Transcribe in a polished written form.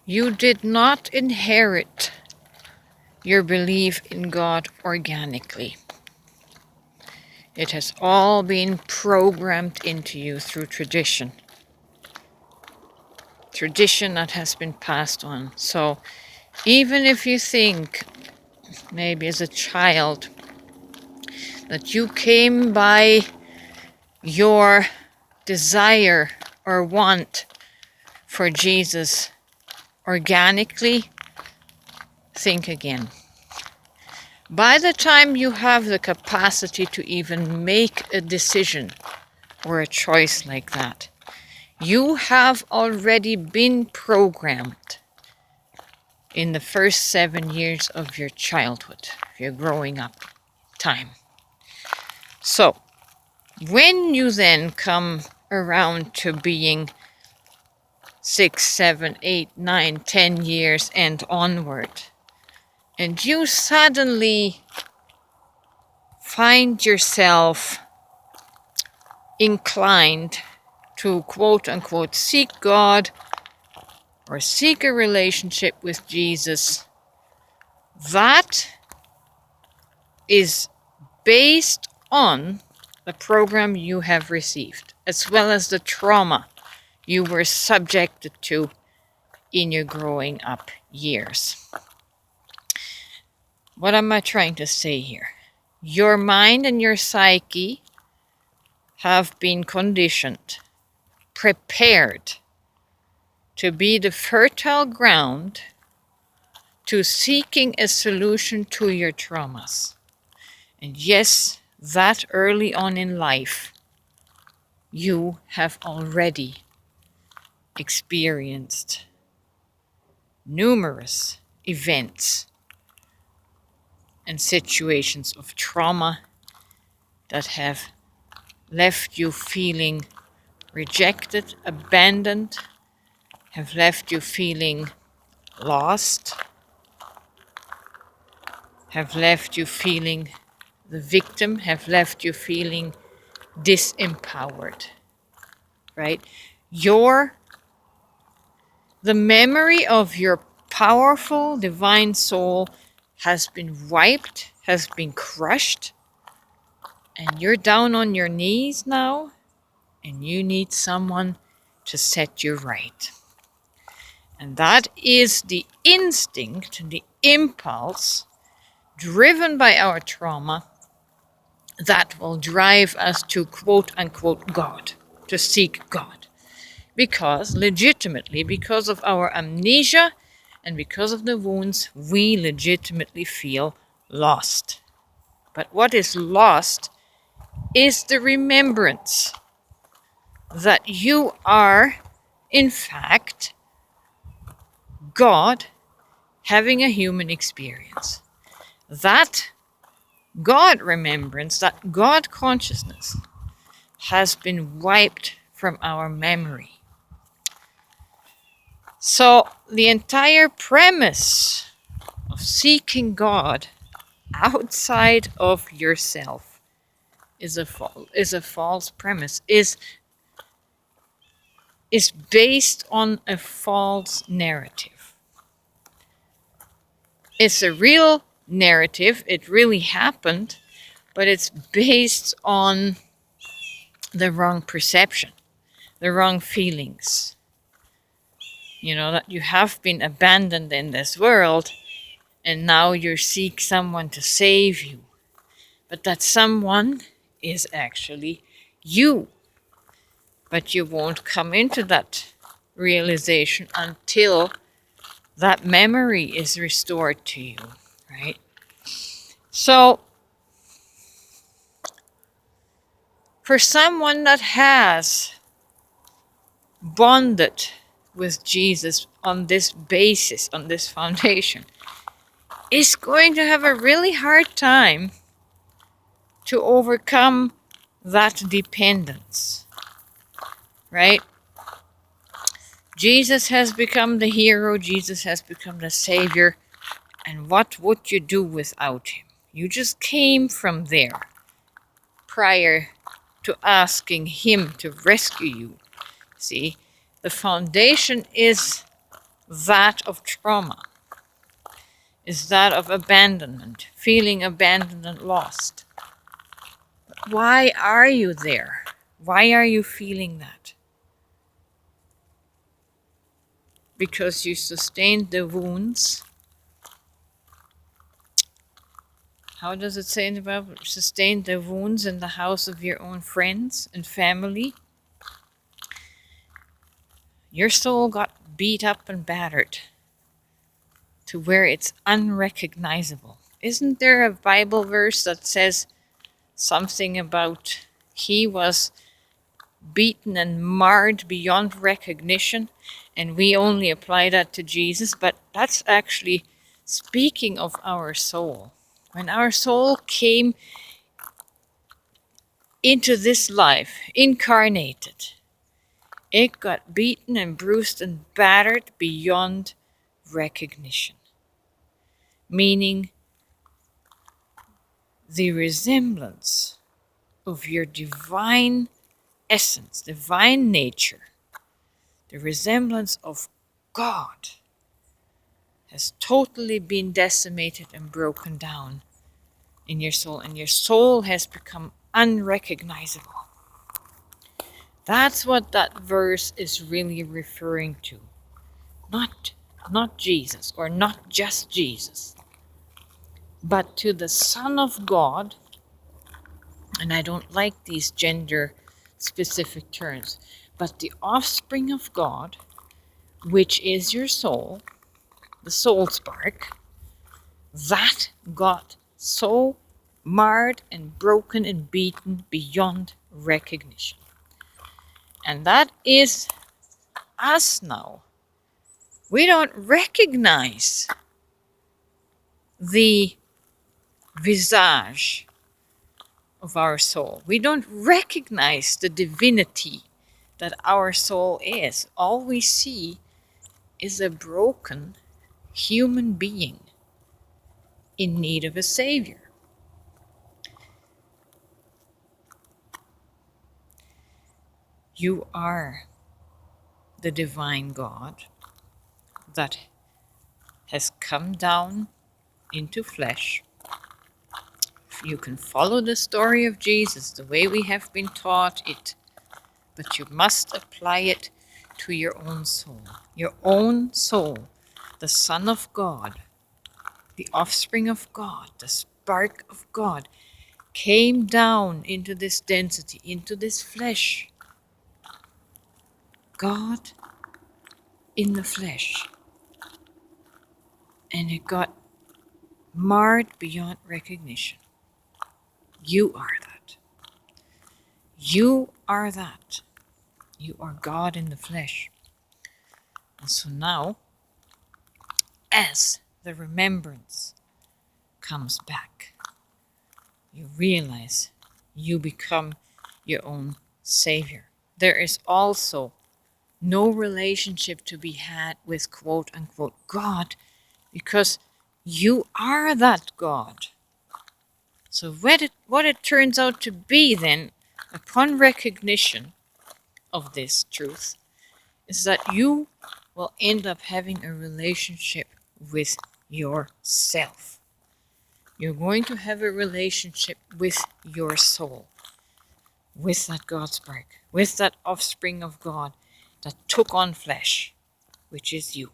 You did not inherit your belief in God organically. It has all been programmed into you through tradition. Tradition that has been passed on. So even if you think, maybe as a child, that you came by your desire or want for Jesus organically, think again. By the time you have the capacity to even make a decision or a choice like that, you have already been programmed in the first 7 years of your childhood, your growing up time. So, when you then come around to being 6, 7, 8, 9, 10 years and onward, and you suddenly find yourself inclined to quote unquote seek God or seek a relationship with Jesus, that is based on the program you have received, as well as the trauma you were subjected to in your growing up years. What am I trying to say here? Your mind and your psyche have been conditioned, prepared to be the fertile ground to seeking a solution to your traumas. And yes, that early on in life, you have already experienced numerous events and situations of trauma that have left you feeling rejected, abandoned, have left you feeling lost, have left you feeling the victim, have left you feeling disempowered, right? The memory of your powerful divine soul has been wiped, has been crushed, and you're down on your knees now, and you need someone to set you right. And that is the instinct, the impulse driven by our trauma that will drive us to quote unquote God, to seek God. Because legitimately, because of our amnesia and because of the wounds, we legitimately feel lost. But what is lost is the remembrance that you are, in fact, God having a human experience. That God remembrance, that God consciousness has been wiped from our memory. So the entire premise of seeking God outside of yourself is a false premise, is based on a false narrative. It's a real narrative, it really happened, but it's based on the wrong perception, the wrong feelings. You know, that you have been abandoned in this world and now you seek someone to save you. But that someone is actually you. But you won't come into that realization until that memory is restored to you, right? So, for someone that has bonded with Jesus on this basis, on this foundation, is going to have a really hard time to overcome that dependence, right? Jesus has become the hero, Jesus has become the savior, and what would you do without him? You just came from there prior to asking him to rescue you. See, the foundation is that of trauma, is that of abandonment, feeling abandoned and lost. But why are you there? Why are you feeling that? Because you sustained the wounds. How does it say in the Bible? Sustained the wounds in the house of your own friends and family. Your soul got beat up and battered to where it's unrecognizable. Isn't there a Bible verse that says something about he was beaten and marred beyond recognition, and we only apply that to Jesus? But that's actually speaking of our soul. When our soul came into this life, incarnated, it got beaten and bruised and battered beyond recognition. Meaning, the resemblance of your divine essence, divine nature, the resemblance of God has totally been decimated and broken down in your soul, and your soul has become unrecognizable. That's what that verse is really referring to. Not Jesus, or not just Jesus, but to the Son of God. And I don't like these gender specific terms, but the offspring of God, which is your soul, the soul spark, that got so marred and broken and beaten beyond recognition. And that is us now. We don't recognize the visage of our soul. We don't recognize the divinity that our soul is. All we see is a broken human being in need of a savior. You are the divine God that has come down into flesh. You can follow the story of Jesus the way we have been taught it, but you must apply it to your own soul. Your own soul, the Son of God, the offspring of God, the spark of God, came down into this density, into this flesh. God in the flesh. And it got marred beyond recognition. You are that. You are that. You are God in the flesh. And so now, as the remembrance comes back, you realize you become your own savior. There is also no relationship to be had with quote unquote God, because you are that God. So what it turns out to be then, upon recognition of this truth, is that you will end up having a relationship with yourself. You're going to have a relationship with your soul, with that God spark, with that offspring of God that took on flesh, which is you.